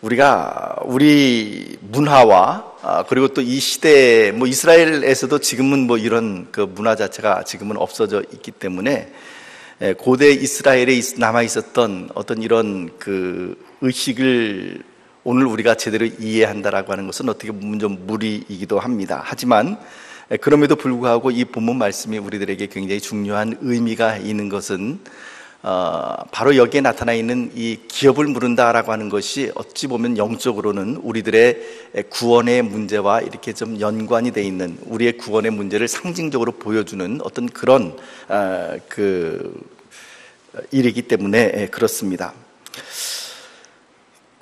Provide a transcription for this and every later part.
우리 문화와 그리고 또 이 시대에 이스라엘에서도 지금은 이런 그 문화 자체가 지금은 없어져 있기 때문에 고대 이스라엘에 남아 있었던 어떤 이런 그 의식을 오늘 우리가 제대로 이해한다라고 하는 것은 어떻게 보면 좀 무리이기도 합니다. 하지만 그럼에도 불구하고 이 본문 말씀이 우리들에게 굉장히 중요한 의미가 있는 것은 바로 여기에 나타나 있는 이 기업을 물은다라고 하는 것이 어찌 보면 영적으로는 우리들의 구원의 문제와 이렇게 좀 연관이 돼 있는 우리의 구원의 문제를 상징적으로 보여주는 어떤 그런 일이기 때문에 그렇습니다.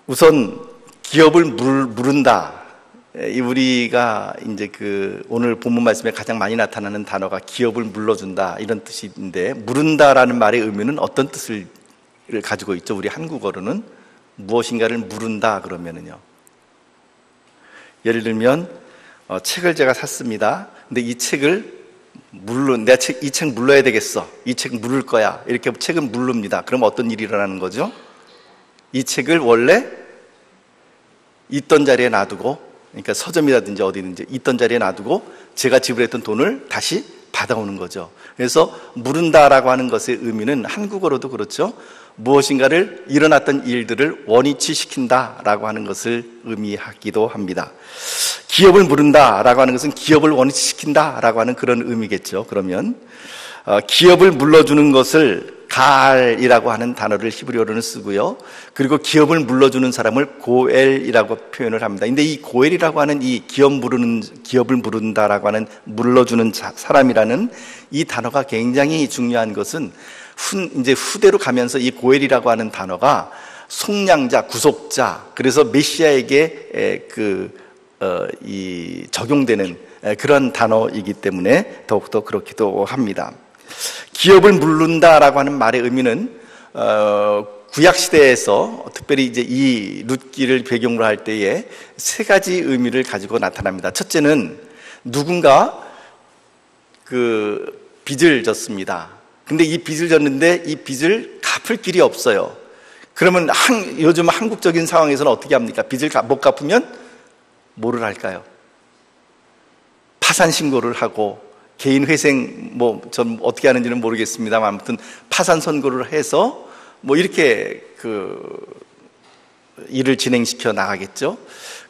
우선 기업을 물은다. 우리가 이제 오늘 본문 말씀에 가장 많이 나타나는 단어가 기업을 물러준다 이런 뜻인데, 물은다라는 말의 의미는 어떤 뜻을 가지고 있죠? 우리 한국어로는 무엇인가를 물은다 그러면은요. 예를 들면 책을 제가 샀습니다. 근데 이 책을 내가 이 책 물러야 되겠어. 이 책 물을 거야. 이렇게 책을 물릅니다. 그럼 어떤 일이 일어나는 거죠? 이 책을 원래 있던 자리에 놔두고, 그러니까 서점이라든지 어디든지 있던 자리에 놔두고 제가 지불했던 돈을 다시 받아오는 거죠. 그래서 물은다라고 하는 것의 의미는 한국어로도 그렇죠. 무엇인가를 일어났던 일들을 원위치 시킨다라고 하는 것을 의미하기도 합니다. 기업을 물은다라고 하는 것은 기업을 원위치 시킨다라고 하는 그런 의미겠죠. 그러면 기업을 물러주는 것을 가알이라고 하는 단어를 히브리어로는 쓰고요. 그리고 기업을 물러주는 사람을 고엘이라고 표현을 합니다. 근데 이 고엘이라고 하는 이 기업을 물은다라고 하는 물러주는 사람이라는 이 단어가 굉장히 중요한 것은 이제 후대로 가면서 이 고엘이라고 하는 단어가 속량자, 구속자, 그래서 메시아에게 적용되는 그런 단어이기 때문에 더욱더 그렇기도 합니다. 기업을 물른다라고 하는 말의 의미는 구약시대에서 특별히 이제 이 룻기를 배경으로 할 때에 세 가지 의미를 가지고 나타납니다. 첫째는 누군가 빚을 졌습니다. 근데 이 빚을 졌는데 이 빚을 갚을 길이 없어요. 그러면 요즘 한국적인 상황에서는 어떻게 합니까? 빚을 못 갚으면 뭐를 할까요? 파산 신고를 하고 개인 회생 전 어떻게 하는지는 모르겠습니다만 아무튼 파산 선고를 해서 이렇게 일을 진행시켜 나가겠죠.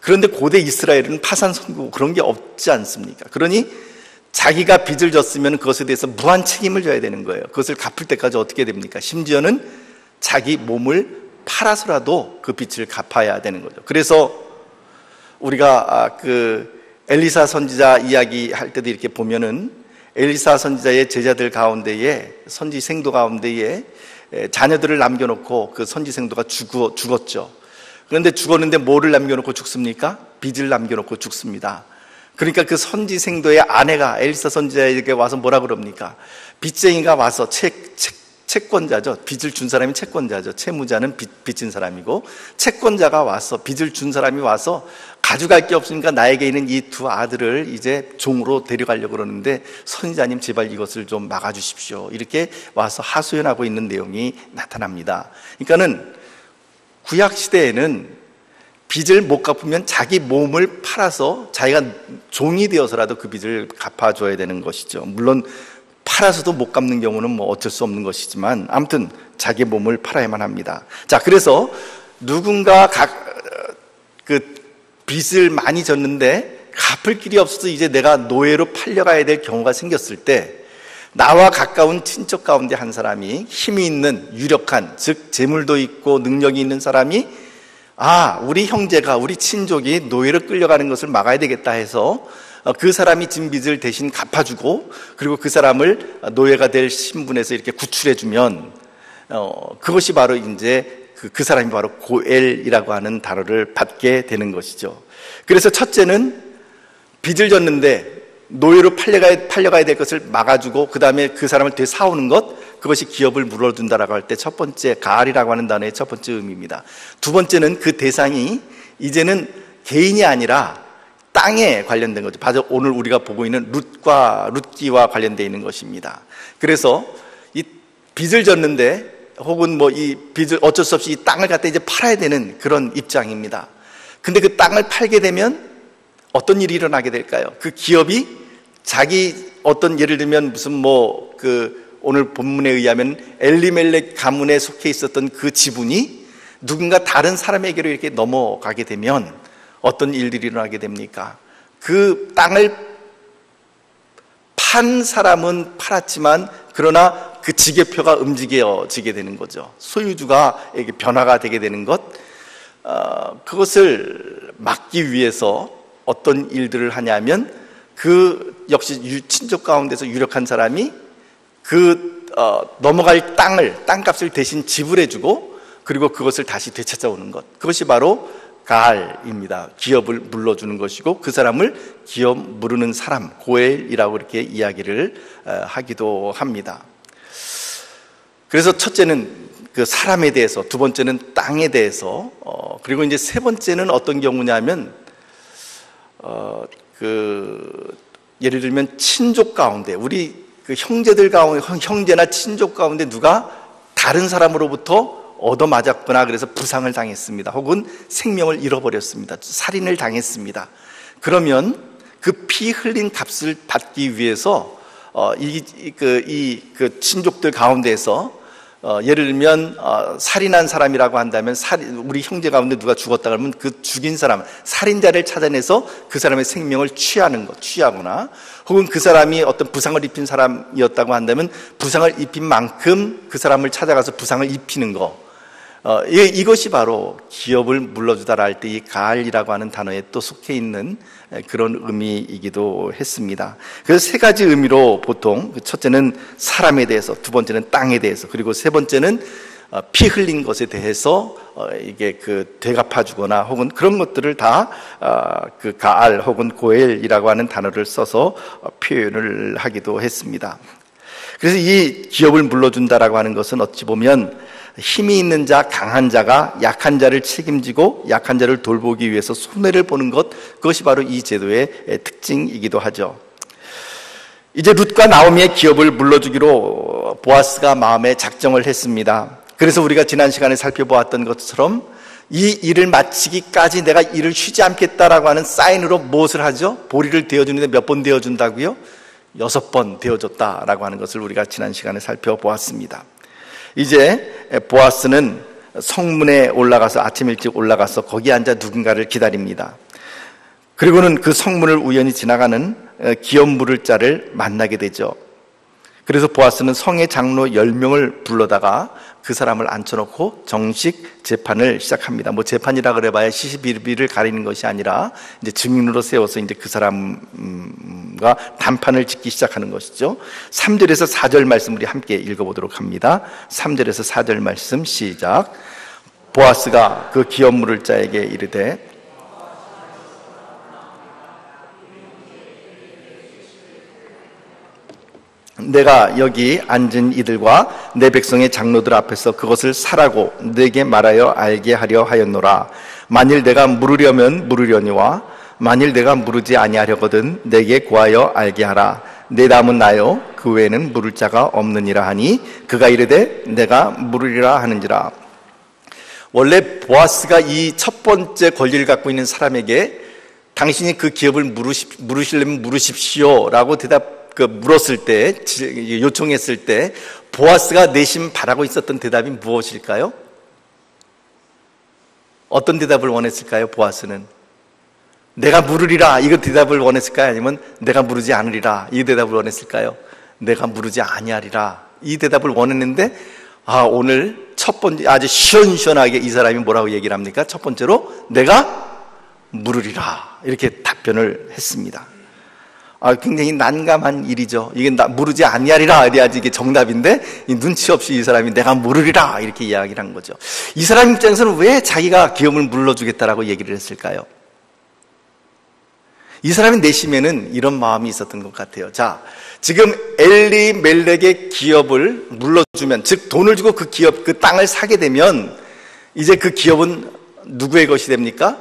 그런데 고대 이스라엘은 파산 선고 그런 게 없지 않습니까? 그러니 자기가 빚을 졌으면 그것에 대해서 무한 책임을 져야 되는 거예요. 그것을 갚을 때까지 어떻게 됩니까? 심지어는 자기 몸을 팔아서라도 그 빚을 갚아야 되는 거죠. 그래서 우리가 엘리사 선지자 이야기 할 때도 이렇게 보면은 엘리사 선지자의 제자들 가운데에 선지생도 가운데에 자녀들을 남겨놓고 그 선지생도가 죽었죠. 그런데 죽었는데 뭐를 남겨놓고 죽습니까? 빚을 남겨놓고 죽습니다. 그러니까 그 선지생도의 아내가 엘리사 선지자에게 와서 뭐라 그럽니까? 빚쟁이가 와서 채권자죠. 빚을 준 사람이 채권자죠. 채무자는 빚진 사람이고, 채권자가 와서 빚을 준 사람이 와서 가져갈 게 없으니까 나에게 있는 이 두 아들을 이제 종으로 데려가려고 그러는데 선지자님 제발 이것을 좀 막아주십시오. 이렇게 와서 하소연하고 있는 내용이 나타납니다. 그러니까는 구약시대에는 빚을 못 갚으면 자기 몸을 팔아서 자기가 종이 되어서라도 그 빚을 갚아줘야 되는 것이죠. 물론 팔아서도 못 갚는 경우는 어쩔 수 없는 것이지만 아무튼 자기 몸을 팔아야만 합니다. 자, 그래서 누군가 빚을 많이 졌는데 갚을 길이 없어서 이제 내가 노예로 팔려가야 될 경우가 생겼을 때 나와 가까운 친척 가운데 한 사람이 힘이 있는 유력한, 즉 재물도 있고 능력이 있는 사람이 우리 형제가, 우리 친족이 노예로 끌려가는 것을 막아야 되겠다 해서 그 사람이 진 빚을 대신 갚아주고, 그리고 그 사람을 노예가 될 신분에서 이렇게 구출해주면 그것이 바로 이제 그 사람이 바로 고엘이라고 하는 단어를 받게 되는 것이죠. 그래서 첫째는 빚을 졌는데 노예로 팔려가야 될 것을 막아주고 그 다음에 그 사람을 되사오는 것, 그것이 기업을 물어준다라고 할 때 첫 번째 가알이라고 하는 단어의 첫 번째 의미입니다. 두 번째는 그 대상이 이제는 개인이 아니라 땅에 관련된 거죠. 바로 오늘 우리가 보고 있는 룻기와 관련되어 있는 것입니다. 그래서 이 빚을 졌는데 혹은 뭐 이 빚을 어쩔 수 없이 이 땅을 갖다 이제 팔아야 되는 그런 입장입니다. 근데 그 땅을 팔게 되면 어떤 일이 일어나게 될까요? 그 기업이 자기 어떤 예를 들면 무슨 뭐 그 오늘 본문에 의하면 엘리멜렉 가문에 속해 있었던 그 지분이 누군가 다른 사람에게로 이렇게 넘어가게 되면 어떤 일들이 일어나게 됩니까? 그 땅을 판 사람은 팔았지만 그러나 그 지게표가 움직여지게 되는 거죠. 소유주가 이게 변화가 되게 되는 것, 그것을 막기 위해서 어떤 일들을 하냐면 그 역시 친족 가운데서 유력한 사람이 그 넘어갈 땅값을 대신 지불해주고 그리고 그것을 다시 되찾아오는 것, 그것이 바로 가알입니다. 기업을 물러주는 것이고 그 사람을 기업 무르는 사람, 고엘이라고 이렇게 이야기를 하기도 합니다. 그래서 첫째는 그 사람에 대해서, 두 번째는 땅에 대해서, 그리고 이제 세 번째는 어떤 경우냐면 예를 들면 친족 가운데, 우리 그 형제들 가운데, 형제나 친족 가운데 누가 다른 사람으로부터 얻어맞았거나 그래서 부상을 당했습니다. 혹은 생명을 잃어버렸습니다. 살인을 당했습니다. 그러면 그 피 흘린 값을 받기 위해서 그 친족들 가운데에서 예를 들면 살인한 사람이라고 한다면 우리 형제 가운데 누가 죽었다 그러면 그 죽인 사람, 살인자를 찾아내서 그 사람의 생명을 취하거나 혹은 그 사람이 어떤 부상을 입힌 사람이었다고 한다면 부상을 입힌 만큼 그 사람을 찾아가서 부상을 입히는 거, 이것이 바로 기업을 물러주다라 할 때 이 가알이라고 하는 단어에 또 속해 있는 그런 의미이기도 했습니다. 그래서 세 가지 의미로 보통, 첫째는 사람에 대해서, 두 번째는 땅에 대해서, 그리고 세 번째는 피 흘린 것에 대해서 이게 그 되갚아주거나 혹은 그런 것들을 다 그 가알 혹은 고엘이라고 하는 단어를 써서 표현을 하기도 했습니다. 그래서 이 기업을 물러준다라고 하는 것은 어찌 보면 힘이 있는 자, 강한 자가 약한 자를 책임지고 약한 자를 돌보기 위해서 손해를 보는 것, 그것이 바로 이 제도의 특징이기도 하죠. 이제 룻과 나오미의 기업을 물러주기로 보아스가 마음에 작정을 했습니다. 그래서 우리가 지난 시간에 살펴보았던 것처럼 이 일을 마치기까지 내가 일을 쉬지 않겠다라고 하는 사인으로 무엇을 하죠? 보리를 데워주는데 몇 번 데워준다고요? 6번 데워줬다라고 하는 것을 우리가 지난 시간에 살펴보았습니다. 이제 보아스는 성문에 올라가서 아침 일찍 올라가서 거기 앉아 누군가를 기다립니다. 그리고는 그 성문을 우연히 지나가는 기업 물을 자를 만나게 되죠. 그래서 보아스는 성의 장로 10명을 불러다가 그 사람을 앉혀놓고 정식 재판을 시작합니다. 뭐 재판이라 그래봐야 시시비비를 가리는 것이 아니라 이제 증인으로 세워서 이제 그 사람과 단판을 짓기 시작하는 것이죠. 3절에서 4절 말씀 우리 함께 읽어보도록 합니다. 3절에서 4절 말씀 시작. 보아스가 그 기업 물을 자에게 이르되 내가 여기 앉은 이들과 내 백성의 장로들 앞에서 그것을 사라고 내게 말하여 알게 하려 하였노라. 만일 내가 물으려면 물으려니와 만일 내가 물으지 아니하려거든 내게 구하여 알게 하라. 내 남은 나요 그 외에는 물을 자가 없느니라 하니 그가 이르되 내가 물으리라 하는지라. 원래 보아스가 이 첫 번째 권리를 갖고 있는 사람에게 당신이 그 기업을 물으시려면 물으십시오라고 물었을 때, 요청했을 때 보아스가 내심 바라고 있었던 대답이 무엇일까요? 어떤 대답을 원했을까요? 보아스는 내가 물으리라 이거 대답을 원했을까요? 아니면 내가 물으지 않으리라 이 대답을 원했을까요? 내가 물으지 아니하리라 이 대답을 원했는데 오늘 첫 번째 아주 시원시원하게 이 사람이 뭐라고 얘기를 합니까? 첫 번째로 내가 물으리라 이렇게 답변을 했습니다. 굉장히 난감한 일이죠. 이게 물으지 아니하리라 이래야지 이게 정답인데 눈치 없이 이 사람이 내가 물으리라 이렇게 이야기를 한 거죠. 이 사람 입장에서는 왜 자기가 기업을 물러주겠다라고 얘기를 했을까요? 이 사람의 내심에는 이런 마음이 있었던 것 같아요. 자, 지금 엘리멜렉의 기업을 물러주면, 즉 돈을 주고 그 기업, 그 땅을 사게 되면 이제 그 기업은 누구의 것이 됩니까?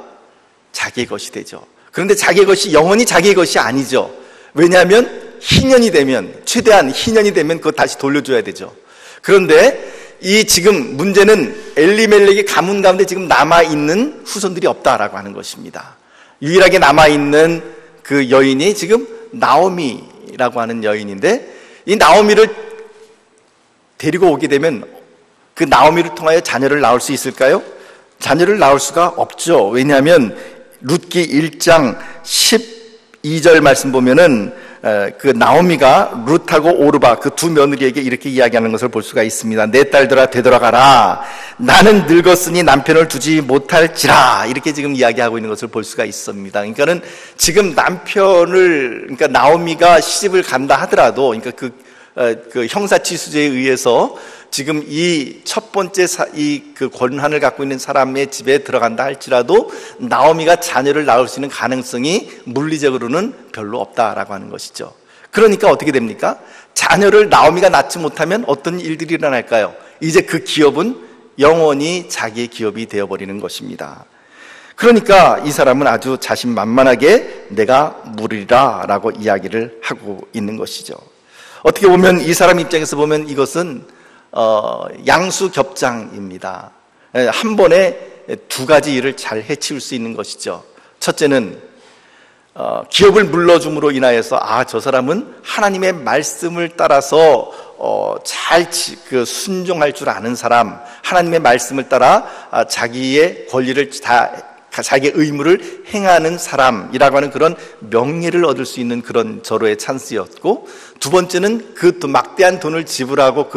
자기의 것이 되죠. 그런데 자기의 것이 영원히 자기의 것이 아니죠. 왜냐하면 희년이 되면, 최대한 희년이 되면 그거 다시 돌려줘야 되죠. 그런데 이 지금 문제는 엘리멜렉의 가문 가운데 지금 남아있는 후손들이 없다라고 하는 것입니다. 유일하게 남아있는 그 여인이 지금 나오미라고 하는 여인인데, 이 나오미를 데리고 오게 되면 그 나오미를 통하여 자녀를 낳을 수 있을까요? 자녀를 낳을 수가 없죠. 왜냐하면 룻기 1장 12절 말씀 보면은 그 나오미가 룻하고 오르바 그 두 며느리에게 이렇게 이야기하는 것을 볼 수가 있습니다. 내 딸들아 되돌아가라. 나는 늙었으니 남편을 두지 못할지라. 이렇게 지금 이야기하고 있는 것을 볼 수가 있습니다. 그러니까는 지금 그러니까 나오미가 시집을 간다 하더라도, 그러니까 그 형사치수제에 의해서 지금 이 첫 번째 그 권한을 갖고 있는 사람의 집에 들어간다 할지라도 나오미가 자녀를 낳을 수 있는 가능성이 물리적으로는 별로 없다라고 하는 것이죠. 그러니까 어떻게 됩니까? 자녀를 나오미가 낳지 못하면 어떤 일들이 일어날까요? 이제 그 기업은 영원히 자기의 기업이 되어버리는 것입니다. 그러니까 이 사람은 아주 자신만만하게 내가 물으리라 라고 이야기를 하고 있는 것이죠. 어떻게 보면 이 사람 입장에서 보면 이것은 양수겹장입니다. 한 번에 두 가지 일을 잘 해치울 수 있는 것이죠. 첫째는 기업을 물러줌으로 인하여서 저 사람은 하나님의 말씀을 따라서 잘 순종할 줄 아는 사람, 하나님의 말씀을 따라 자기의 권리를 자기의 의무를 행하는 사람이라고 하는 그런 명예를 얻을 수 있는 그런 절호의 찬스였고, 두 번째는 그 또 막대한 돈을 지불하고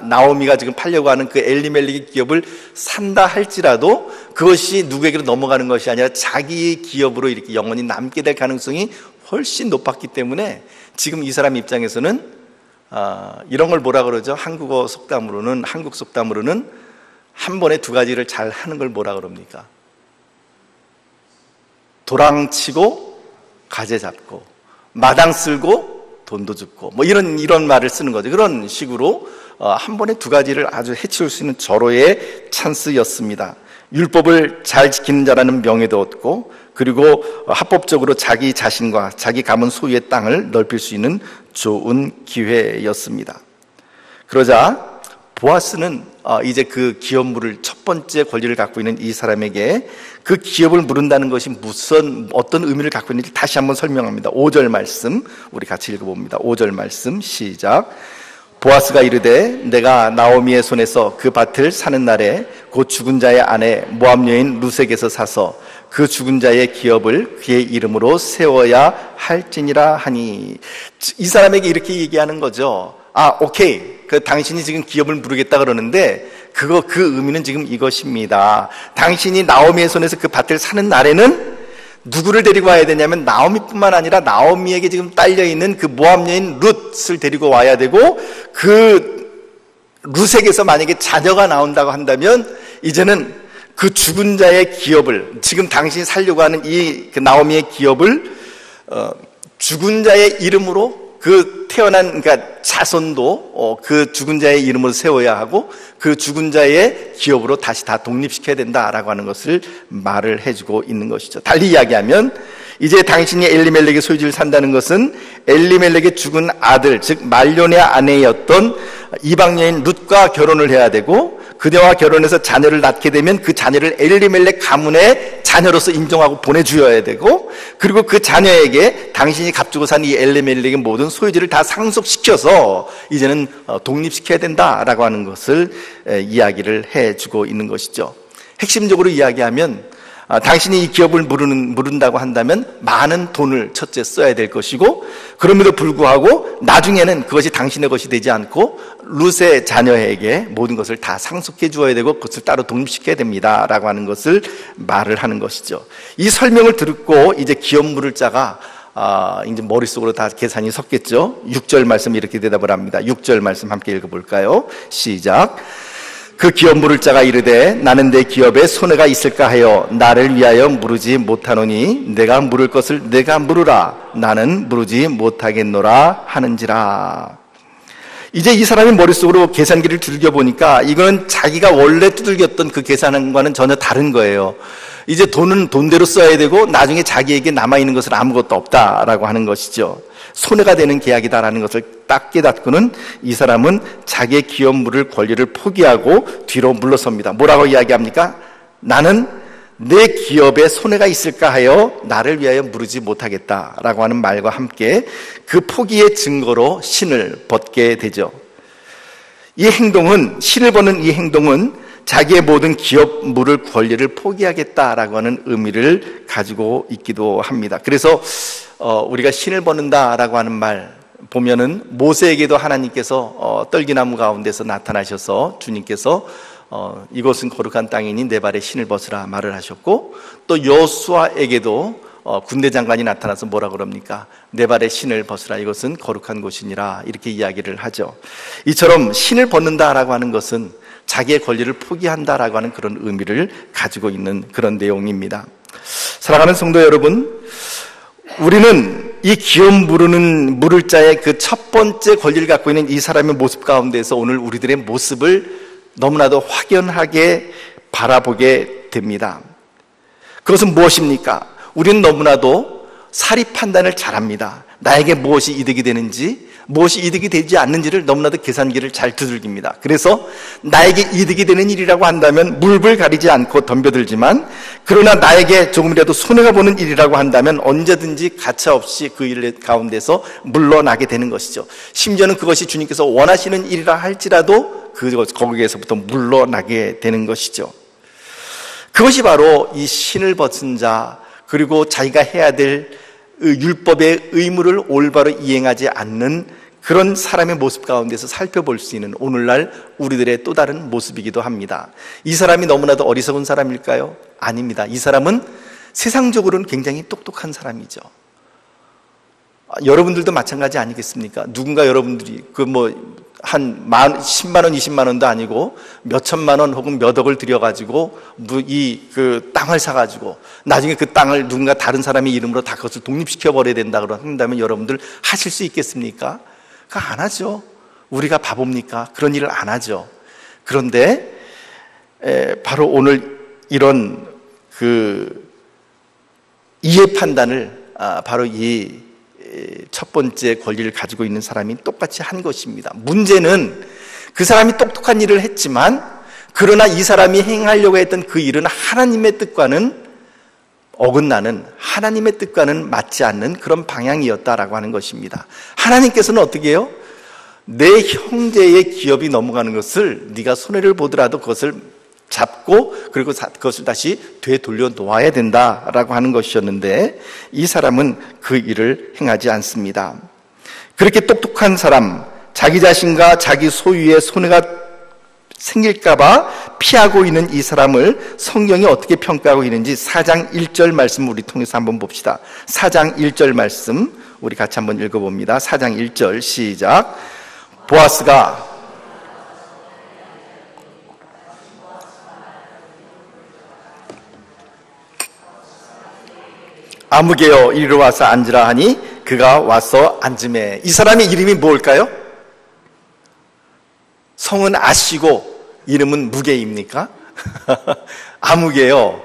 나오미가 지금 팔려고 하는 그 엘리멜렉의 기업을 산다 할지라도 그것이 누구에게로 넘어가는 것이 아니라 자기의 기업으로 이렇게 영원히 남게 될 가능성이 훨씬 높았기 때문에 지금 이 사람 입장에서는 이런 걸 뭐라 그러죠? 한국 속담으로는 한 번에 두 가지를 잘 하는 걸 뭐라 그럽니까? 도랑치고 가재 잡고 마당 쓸고 돈도 줍고 뭐 이런 말을 쓰는 거죠. 그런 식으로 한 번에 두 가지를 아주 해치울 수 있는 절호의 찬스였습니다. 율법을 잘 지키는 자라는 명예도 얻고, 그리고 합법적으로 자기 자신과 자기 가문 소유의 땅을 넓힐 수 있는 좋은 기회였습니다. 그러자 보아스는 이제 그 기업 물을 첫 번째 권리를 갖고 있는 이 사람에게 그 기업을 물은다는 것이 어떤 의미를 갖고 있는지 다시 한번 설명합니다. 5절 말씀 우리 같이 읽어봅니다. 5절 말씀 시작. 보아스가 이르되 내가 나오미의 손에서 그 밭을 사는 날에 곧 죽은 자의 아내 모압 여인 룻에게서 사서 그 죽은 자의 기업을 그의 이름으로 세워야 할지니라 하니, 이 사람에게 이렇게 얘기하는 거죠. 오케이. 당신이 지금 기업을 물으겠다 그러는데 그 의미는 지금 이것입니다. 당신이 나오미의 손에서 그 밭을 사는 날에는 누구를 데리고 와야 되냐면 나오미뿐만 아니라 나오미에게 지금 딸려있는 그 모압 여인 룻을 데리고 와야 되고, 그 룻에게서 만약에 자녀가 나온다고 한다면 이제는 그 죽은 자의 기업을, 지금 당신이 살려고 하는 그 나오미의 기업을 죽은 자의 이름으로 그러니까 자손도 그 죽은 자의 이름으로 세워야 하고 그 죽은 자의 기업으로 다시 다 독립시켜야 된다라고 하는 것을 말을 해주고 있는 것이죠. 달리 이야기하면 이제 당신이 엘리멜렉의 소유지를 산다는 것은 엘리멜렉의 죽은 아들, 즉 말론의 아내였던 이방 여인 룻과 결혼을 해야 되고, 그녀와 결혼해서 자녀를 낳게 되면 그 자녀를 엘리멜렉 가문의 자녀로서 인정하고 보내주어야 되고, 그리고 그 자녀에게 당신이 값주고 산 이 엘리멜렉의 모든 소유지를 다 상속시켜서 이제는 독립시켜야 된다라고 하는 것을 이야기를 해주고 있는 것이죠. 핵심적으로 이야기하면 당신이 이 기업을 물은다고 한다면 많은 돈을 첫째 써야 될 것이고, 그럼에도 불구하고 나중에는 그것이 당신의 것이 되지 않고 룻의 자녀에게 모든 것을 다 상속해 주어야 되고 그것을 따로 독립시켜야 됩니다 라고 하는 것을 말을 하는 것이죠. 이 설명을 듣고 이제 기업 물을 자가 이제 머릿속으로 다 계산이 섰겠죠. 6절 말씀 이렇게 대답을 합니다. 6절 말씀 함께 읽어볼까요? 시작. 그 기업 물을 자가 이르되 나는 내 기업에 손해가 있을까 하여 나를 위하여 물으지 못하노니 내가 물을 것을 내가 물으라. 나는 물으지 못하겠노라 하는지라. 이제 이 사람의 머릿속으로 계산기를 두들겨 보니까 이거는 자기가 원래 두들겼던 그 계산과는 전혀 다른 거예요. 이제 돈은 돈대로 써야 되고 나중에 자기에게 남아있는 것은 아무것도 없다라고 하는 것이죠. 손해가 되는 계약이다라는 것을 딱 깨닫고는 이 사람은 자기의 기업 물을 권리를 포기하고 뒤로 물러섭니다. 뭐라고 이야기합니까? 나는 내 기업에 손해가 있을까 하여 나를 위하여 물으지 못하겠다라고 하는 말과 함께 그 포기의 증거로 신을 벗게 되죠. 이 행동은, 신을 벗는 이 행동은 자기의 모든 기업 물을 권리를 포기하겠다라고 하는 의미를 가지고 있기도 합니다. 그래서 우리가 신을 벗는다라고 하는 말 보면은 모세에게도 하나님께서 떨기나무 가운데서 나타나셔서 주님께서 이곳은 거룩한 땅이니 내 발에 신을 벗으라 말을 하셨고, 또 여호수아에게도 군대 장관이 나타나서 뭐라 그럽니까? 내 발에 신을 벗으라, 이것은 거룩한 곳이니라, 이렇게 이야기를 하죠. 이처럼 신을 벗는다라고 하는 것은 자기의 권리를 포기한다라고 하는 그런 의미를 가지고 있는 그런 내용입니다. 사랑하는 성도 여러분, 우리는 이 기업 물을 자의 그 첫 번째 권리를 갖고 있는 이 사람의 모습 가운데서 오늘 우리들의 모습을 너무나도 확연하게 바라보게 됩니다. 그것은 무엇입니까? 우리는 너무나도 사리 판단을 잘합니다. 나에게 무엇이 이득이 되는지, 무엇이 이득이 되지 않는지를 너무나도 계산기를 잘 두들깁니다. 그래서 나에게 이득이 되는 일이라고 한다면 물불 가리지 않고 덤벼들지만, 그러나 나에게 조금이라도 손해가 보는 일이라고 한다면 언제든지 가차없이 그 일 가운데서 물러나게 되는 것이죠. 심지어는 그것이 주님께서 원하시는 일이라 할지라도 거기에서부터 물러나게 되는 것이죠. 그것이 바로 이 신을 벗은 자, 그리고 자기가 해야 될 율법의 의무를 올바로 이행하지 않는 그런 사람의 모습 가운데서 살펴볼 수 있는 오늘날 우리들의 또 다른 모습이기도 합니다. 이 사람이 너무나도 어리석은 사람일까요? 아닙니다. 이 사람은 세상적으로는 굉장히 똑똑한 사람이죠. 여러분들도 마찬가지 아니겠습니까? 누군가 여러분들이 한 10만 원, 20만 원도 아니고 몇 천만 원 혹은 몇 억을 들여가지고 그 땅을 사가지고 나중에 그 땅을 누군가 다른 사람의 이름으로 다 그것을 독립시켜버려야 된다고 한다면 여러분들 하실 수 있겠습니까? 그거 안 하죠. 우리가 바보입니까? 그런 일을 안 하죠. 그런데 바로 오늘 이런 그 이해 판단을 바로 이 첫 번째 권리를 가지고 있는 사람이 똑같이 한 것입니다. 문제는 그 사람이 똑똑한 일을 했지만, 그러나 이 사람이 행하려고 했던 그 일은 하나님의 뜻과는 어긋나는, 하나님의 뜻과는 맞지 않는 그런 방향이었다라고 하는 것입니다. 하나님께서는 어떻게 해요? 내 형제의 기업이 넘어가는 것을 네가 손해를 보더라도 그것을 잡고 그리고 그것을 다시 되돌려 놓아야 된다라고 하는 것이었는데, 이 사람은 그 일을 행하지 않습니다. 그렇게 똑똑한 사람, 자기 자신과 자기 소유의 손해가 생길까봐 피하고 있는 이 사람을 성경이 어떻게 평가하고 있는지 4장 1절 말씀 우리 통해서 한번 봅시다. 4장 1절 말씀 우리 같이 한번 읽어봅니다. 4장 1절 시작. 보아스가 아무개여 이리로 와서 앉으라 하니 그가 와서 앉으매. 이 사람의 이름이 뭘까요? 성은 아시고 이름은 무게입니까? 아무개여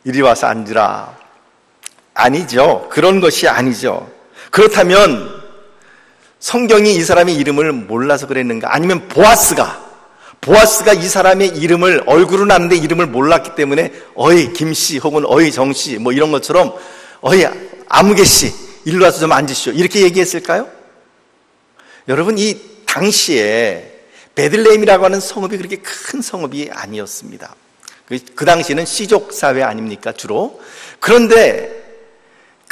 이리 와서 앉으라. 아니죠. 그런 것이 아니죠. 그렇다면 성경이 이 사람의 이름을 몰라서 그랬는가? 아니면 보아스가 이 사람의 이름을, 얼굴은 아는데 이름을 몰랐기 때문에 어이 김씨 혹은 어이 정씨 뭐 이런 것처럼 어이 아무개씨 일로 와서 좀 앉으시오 이렇게 얘기했을까요? 여러분, 이 당시에 베들레헴이라고 하는 성읍이 그렇게 큰 성읍이 아니었습니다. 그 당시에는 씨족 사회 아닙니까, 주로. 그런데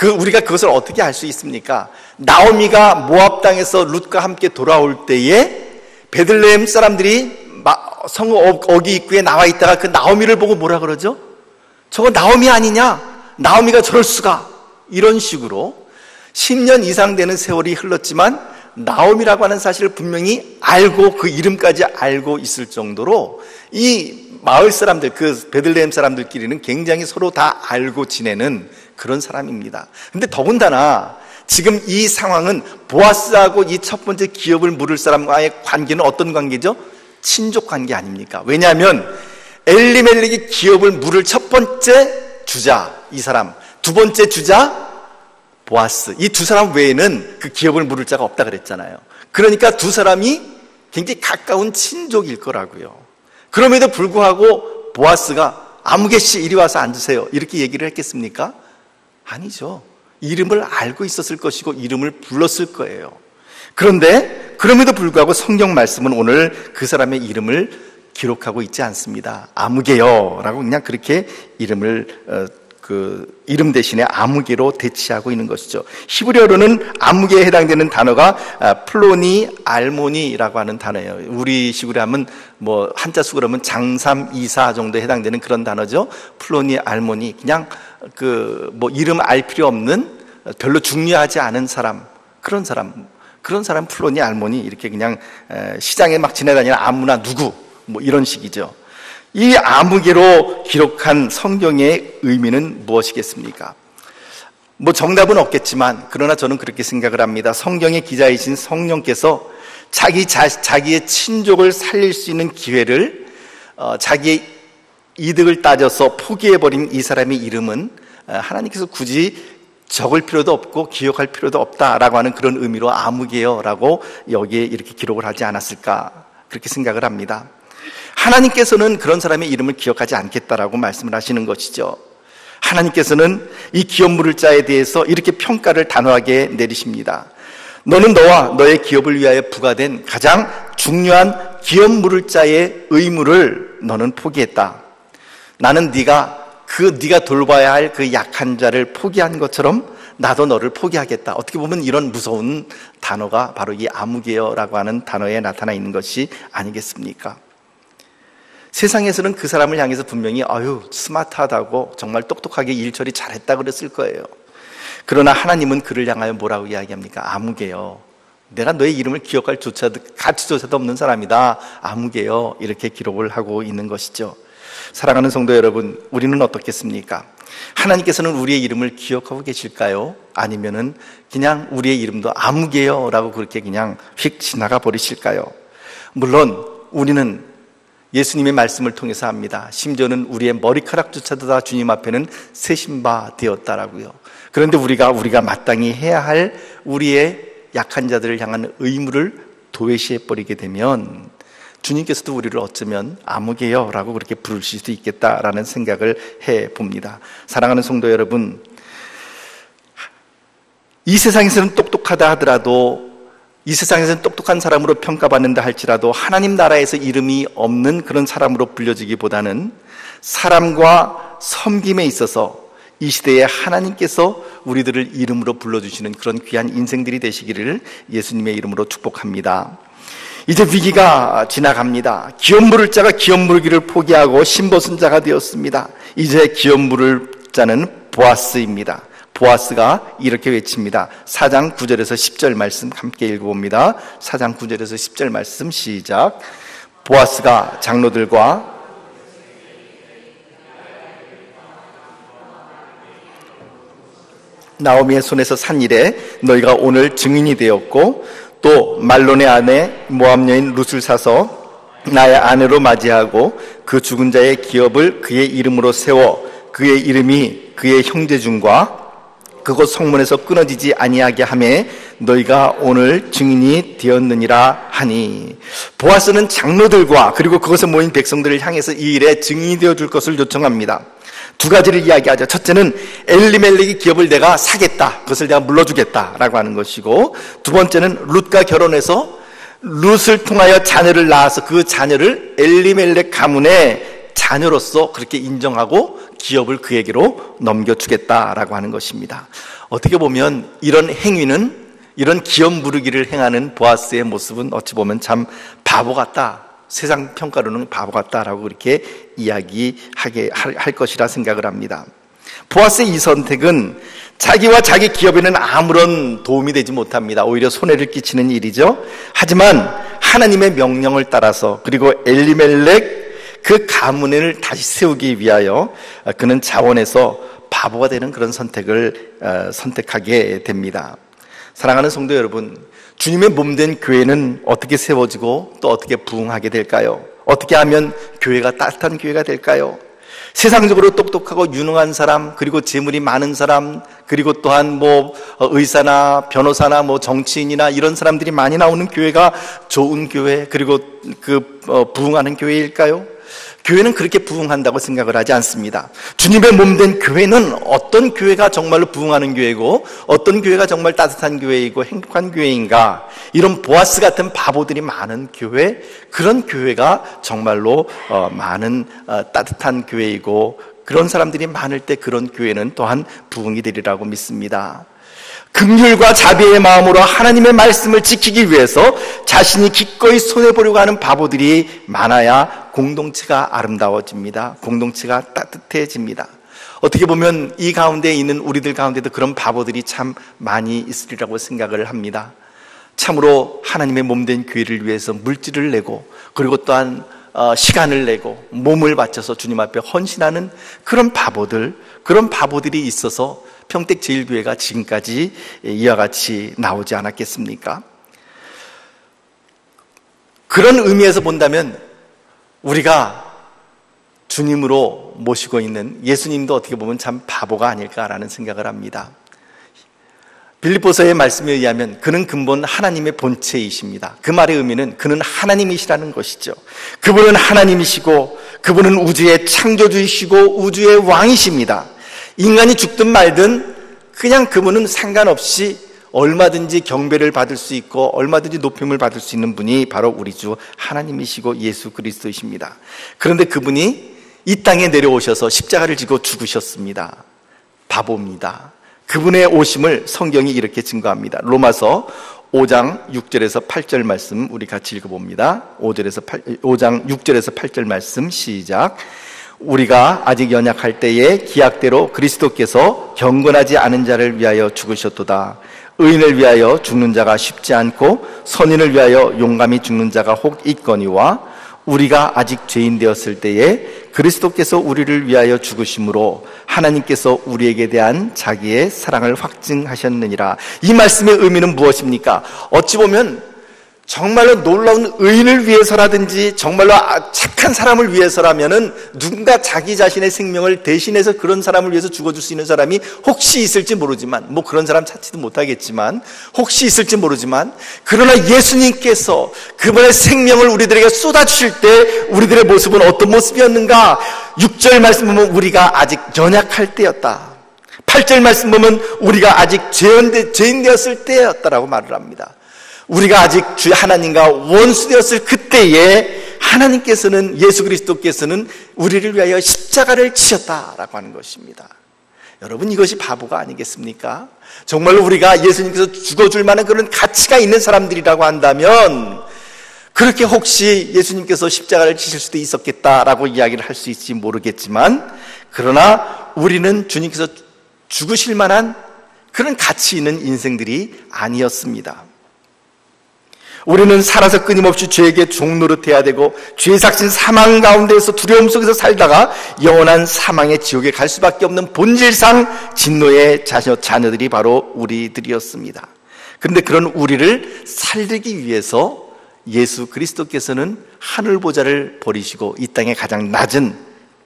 우리가 그것을 어떻게 알 수 있습니까? 나오미가 모압 땅에서 룻과 함께 돌아올 때에 베들레헴 사람들이 성읍 어기 입구에 나와 있다가 그 나오미를 보고 뭐라 그러죠? 저거 나오미 아니냐? 나오미가 저럴 수가. 이런 식으로 10년 이상 되는 세월이 흘렀지만 나오미라고 하는 사실을 분명히 알고 그 이름까지 알고 있을 정도로 이 마을 사람들, 그 베들레헴 사람들끼리는 굉장히 서로 다 알고 지내는 그런 사람입니다. 근데 더군다나 지금 이 상황은 보아스하고 이 첫 번째 기업을 물을 사람과의 관계는 어떤 관계죠? 친족 관계 아닙니까? 왜냐하면 엘리멜렉이 기업을 물을 첫 번째 주자 이 사람, 두 번째 주자 보아스, 이 두 사람 외에는 그 기업을 물을 자가 없다 그랬잖아요. 그러니까 두 사람이 굉장히 가까운 친족일 거라고요. 그럼에도 불구하고 보아스가 아무개씨 이리 와서 앉으세요 이렇게 얘기를 했겠습니까? 아니죠. 이름을 알고 있었을 것이고 이름을 불렀을 거예요. 그런데 그럼에도 불구하고 성경 말씀은 오늘 그 사람의 이름을 기록하고 있지 않습니다. 아무개요라고 그냥 그렇게 이름을 이름 대신에 아무개로 대치하고 있는 것이죠. 히브리어로는 아무개에 해당되는 단어가 플로니 알모니라고 하는 단어예요. 우리식으로 하면 뭐 한자 수로 하면 장삼 이사 정도에 해당되는 그런 단어죠. 플로니 알모니, 그냥 뭐 이름 알 필요 없는 별로 중요하지 않은 사람, 그런 사람 플로니 알모니 이렇게 그냥 시장에 막 지나다니는 아무나 누구 뭐 이런 식이죠. 이 아무개로 기록한 성경의 의미는 무엇이겠습니까? 뭐 정답은 없겠지만 그러나 저는 그렇게 생각을 합니다. 성경의 기자이신 성령께서 자기의 친족을 살릴 수 있는 기회를 자기의 이득을 따져서 포기해버린 이 사람의 이름은 하나님께서 굳이 적을 필요도 없고 기억할 필요도 없다라고 하는 그런 의미로 아무개요라고 여기에 이렇게 기록을 하지 않았을까 그렇게 생각을 합니다. 하나님께서는 그런 사람의 이름을 기억하지 않겠다라고 말씀을 하시는 것이죠. 하나님께서는 이 기업 물을 자에 대해서 이렇게 평가를 단호하게 내리십니다. 너는 너와 너의 기업을 위하여 부과된 가장 중요한 기업 물을 자의 의무를 너는 포기했다. 나는 네가 돌봐야 할 그 약한 자를 포기한 것처럼 나도 너를 포기하겠다. 어떻게 보면 이런 무서운 단어가 바로 이 아무개요라고 하는 단어에 나타나 있는 것이 아니겠습니까? 세상에서는 그 사람을 향해서 분명히 스마트하다고 정말 똑똑하게 일 처리 잘했다 그랬을 거예요. 그러나 하나님은 그를 향하여 뭐라고 이야기합니까? 아무개요. 내가 너의 이름을 기억할 가치조차도 없는 사람이다. 아무개요. 이렇게 기록을 하고 있는 것이죠. 사랑하는 성도 여러분, 우리는 어떻겠습니까? 하나님께서는 우리의 이름을 기억하고 계실까요? 아니면은 그냥 우리의 이름도 아무개요라고 그렇게 그냥 휙 지나가 버리실까요? 물론 우리는 예수님의 말씀을 통해서 합니다. 심지어는 우리의 머리카락조차도 다 주님 앞에는 세신 바 되었다라고요. 그런데 우리가 마땅히 해야 할 우리의 약한 자들을 향한 의무를 도외시해 버리게 되면 주님께서도 우리를 어쩌면 아무개요라고 그렇게 부르실 수도 있겠다라는 생각을 해봅니다. 사랑하는 성도 여러분, 이 세상에서는 똑똑하다 하더라도, 이 세상에서는 똑똑한 사람으로 평가받는다 할지라도 하나님 나라에서 이름이 없는 그런 사람으로 불려지기보다는 사람과 섬김에 있어서 이 시대에 하나님께서 우리들을 이름으로 불러주시는 그런 귀한 인생들이 되시기를 예수님의 이름으로 축복합니다. 이제 위기가 지나갑니다. 기업 물을 자가 기업 물기를 포기하고 신벗은 자가 되었습니다. 이제 기업 물을 자는 보아스입니다. 보아스가 이렇게 외칩니다. 4장 9절에서 10절 말씀 함께 읽어봅니다. 4장 9절에서 10절 말씀 시작. 보아스가 장로들과 나오미의 손에서 산 일에 너희가 오늘 증인이 되었고, 또 말론의 아내 모압 여인 룻을 사서 나의 아내로 맞이하고 그 죽은 자의 기업을 그의 이름으로 세워 그의 이름이 그의 형제 중과 그곳 성문에서 끊어지지 아니하게 하매 너희가 오늘 증인이 되었느니라 하니, 보아스는 장로들과 그리고 그곳에 모인 백성들을 향해서 이 일에 증인이 되어줄 것을 요청합니다. 두 가지를 이야기하죠. 첫째는 엘리멜렉의 기업을 내가 사겠다, 그것을 내가 물러주겠다라고 하는 것이고, 두 번째는 룻과 결혼해서 룻을 통하여 자녀를 낳아서 그 자녀를 엘리멜렉 가문의 자녀로서 그렇게 인정하고 기업을 그에게로 넘겨주겠다라고 하는 것입니다. 어떻게 보면 이런 행위는, 이런 기업 무르기를 행하는 보아스의 모습은 어찌 보면 참 바보 같다, 세상 평가로는 바보 같다라고 그렇게 이야기하게 할 것이라 생각을 합니다. 보아스의 이 선택은 자기와 자기 기업에는 아무런 도움이 되지 못합니다. 오히려 손해를 끼치는 일이죠. 하지만 하나님의 명령을 따라서, 그리고 엘리멜렉 그 가문을 다시 세우기 위하여 그는 자원해서 바보가 되는 그런 선택을 선택하게 됩니다. 사랑하는 성도 여러분, 주님의 몸된 교회는 어떻게 세워지고 또 어떻게 부흥하게 될까요? 어떻게 하면 교회가 따뜻한 교회가 될까요? 세상적으로 똑똑하고 유능한 사람, 그리고 재물이 많은 사람, 그리고 또한 의사나 변호사나 정치인이나 이런 사람들이 많이 나오는 교회가 좋은 교회, 그리고 부흥하는 교회일까요? 교회는 그렇게 부흥한다고 생각을 하지 않습니다. 주님의 몸된 교회는 어떤 교회가 정말로 부흥하는 교회고 어떤 교회가 정말 따뜻한 교회이고 행복한 교회인가, 이런 보아스 같은 바보들이 많은 교회, 그런 교회가 정말로 많은 따뜻한 교회이고, 그런 사람들이 많을 때 그런 교회는 또한 부흥이 되리라고 믿습니다. 긍휼과 자비의 마음으로 하나님의 말씀을 지키기 위해서 자신이 기꺼이 손해보려고 하는 바보들이 많아야 공동체가 아름다워집니다. 공동체가 따뜻해집니다. 어떻게 보면 이 가운데 있는 우리들 가운데도 그런 바보들이 참 많이 있으리라고 생각을 합니다. 참으로 하나님의 몸된 교회를 위해서 물질을 내고, 그리고 또한 시간을 내고 몸을 바쳐서 주님 앞에 헌신하는 그런 바보들이 있어서 평택제일교회가 지금까지 이와 같이 나오지 않았겠습니까? 그런 의미에서 본다면 우리가 주님으로 모시고 있는 예수님도 어떻게 보면 참 바보가 아닐까라는 생각을 합니다. 빌립보서의 말씀에 의하면 그는 근본 하나님의 본체이십니다. 그 말의 의미는 그는 하나님이시라는 것이죠. 그분은 하나님이시고 그분은 우주의 창조주이시고 우주의 왕이십니다. 인간이 죽든 말든 그냥 그분은 상관없이 얼마든지 경배를 받을 수 있고 얼마든지 높임을 받을 수 있는 분이 바로 우리 주 하나님이시고 예수 그리스도이십니다. 그런데 그분이 이 땅에 내려오셔서 십자가를 지고 죽으셨습니다. 바보입니다. 그분의 오심을 성경이 이렇게 증거합니다. 로마서 5장 6절에서 8절 말씀 우리 같이 읽어봅니다. 5장 6절에서 8절 말씀 시작. 우리가 아직 연약할 때에 기약대로 그리스도께서 경건하지 않은 자를 위하여 죽으셨도다. 의인을 위하여 죽는 자가 쉽지 않고 선인을 위하여 용감히 죽는 자가 혹 있거니와 우리가 아직 죄인 되었을 때에 그리스도께서 우리를 위하여 죽으심으로 하나님께서 우리에게 대한 자기의 사랑을 확증하셨느니라. 이 말씀의 의미는 무엇입니까? 어찌 보면 정말로 놀라운 의인을 위해서라든지 정말로 착한 사람을 위해서라면은 누군가 자기 자신의 생명을 대신해서 그런 사람을 위해서 죽어줄 수 있는 사람이 혹시 있을지 모르지만, 그런 사람 찾지도 못하겠지만 혹시 있을지 모르지만, 그러나 예수님께서 그분의 생명을 우리들에게 쏟아주실 때 우리들의 모습은 어떤 모습이었는가? 6절 말씀 보면 우리가 아직 연약할 때였다. 8절 말씀 보면 우리가 아직 죄인 되었을 때였다라고 말을 합니다. 우리가 아직 주 하나님과 원수되었을 그때에 하나님께서는, 예수 그리스도께서는 우리를 위하여 십자가를 지셨다라고 하는 것입니다. 여러분, 이것이 바보가 아니겠습니까? 정말로 우리가 예수님께서 죽어줄 만한 그런 가치가 있는 사람들이라고 한다면 그렇게 혹시 예수님께서 십자가를 지실 수도 있었겠다라고 이야기를 할 수 있을지 모르겠지만, 그러나 우리는 주님께서 죽으실 만한 그런 가치 있는 인생들이 아니었습니다. 우리는 살아서 끊임없이 죄에게 종노릇해야 되고 죄삭신 사망 가운데에서 두려움 속에서 살다가 영원한 사망의 지옥에 갈 수밖에 없는 본질상 진노의 자녀들이 바로 우리들이었습니다. 그런데 그런 우리를 살리기 위해서 예수 그리스도께서는 하늘보좌를 버리시고 이 땅의 가장 낮은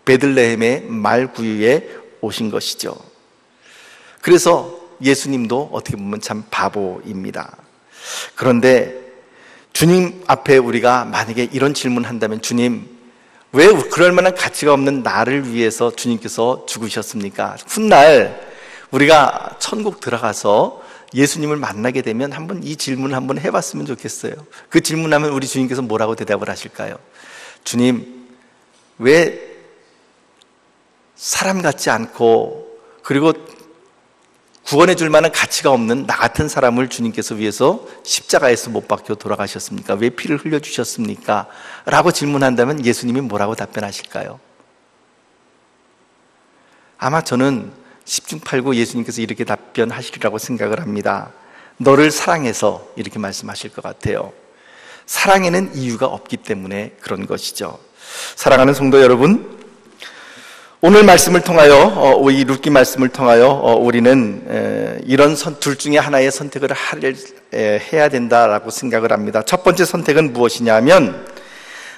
베들레헴의 말구유에 오신 것이죠. 그래서 예수님도 어떻게 보면 참 바보입니다. 그런데 주님 앞에 우리가 만약에 이런 질문을 한다면, 주님, 왜 그럴 만한 가치가 없는 나를 위해서 주님께서 죽으셨습니까? 훗날 우리가 천국 들어가서 예수님을 만나게 되면 한번 이 질문을 한번 해봤으면 좋겠어요. 그 질문하면 우리 주님께서 뭐라고 대답을 하실까요? 주님, 왜 사람 같지 않고 그리고 구원해 줄 만한 가치가 없는 나 같은 사람을 주님께서 위해서 십자가에서 못 박혀 돌아가셨습니까? 왜 피를 흘려주셨습니까? 라고 질문한다면 예수님이 뭐라고 답변하실까요? 아마 저는 10중 8구 예수님께서 이렇게 답변하시리라고 생각을 합니다. 너를 사랑해서 이렇게 말씀하실 것 같아요. 사랑에는 이유가 없기 때문에 그런 것이죠. 사랑하는 성도 여러분, 오늘 말씀을 통하여 이 룻기 말씀을 통하여 우리는 이런 둘 중에 하나의 선택을 해야 된다라고 생각을 합니다. 첫 번째 선택은 무엇이냐면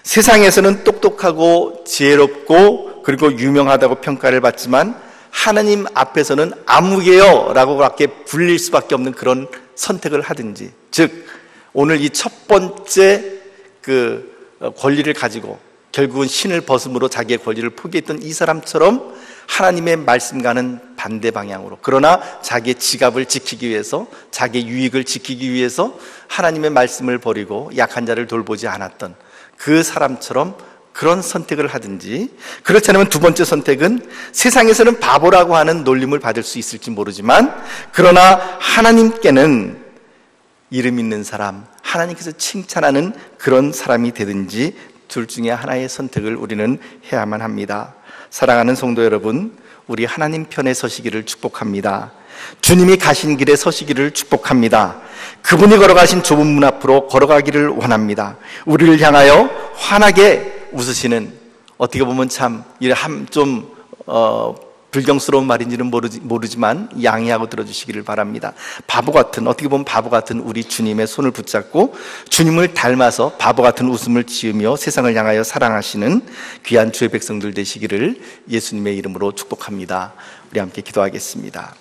세상에서는 똑똑하고 지혜롭고 그리고 유명하다고 평가를 받지만 하나님 앞에서는 아무개요 라고밖에 불릴 수밖에 없는 그런 선택을 하든지, 즉 오늘 이 첫 번째 권리를 가지고 결국은 신을 벗음으로 자기의 권리를 포기했던 이 사람처럼 하나님의 말씀과는 반대 방향으로, 그러나 자기의 지갑을 지키기 위해서, 자기의 유익을 지키기 위해서 하나님의 말씀을 버리고 약한 자를 돌보지 않았던 그 사람처럼 그런 선택을 하든지, 그렇지 않으면 두 번째 선택은 세상에서는 바보라고 하는 놀림을 받을 수 있을지 모르지만 그러나 하나님께는 이름 있는 사람, 하나님께서 칭찬하는 그런 사람이 되든지 둘 중에 하나의 선택을 우리는 해야만 합니다. 사랑하는 성도 여러분, 우리 하나님 편에 서시기를 축복합니다. 주님이 가신 길에 서시기를 축복합니다. 그분이 걸어가신 좁은 문 앞으로 걸어가기를 원합니다. 우리를 향하여 환하게 웃으시는, 어떻게 보면 참 불경스러운 말인지는 모르지만 양해하고 들어주시기를 바랍니다. 어떻게 보면 바보 같은 우리 주님의 손을 붙잡고 주님을 닮아서 바보 같은 웃음을 지으며 세상을 향하여 사랑하시는 귀한 주의 백성들 되시기를 예수님의 이름으로 축복합니다. 우리 함께 기도하겠습니다.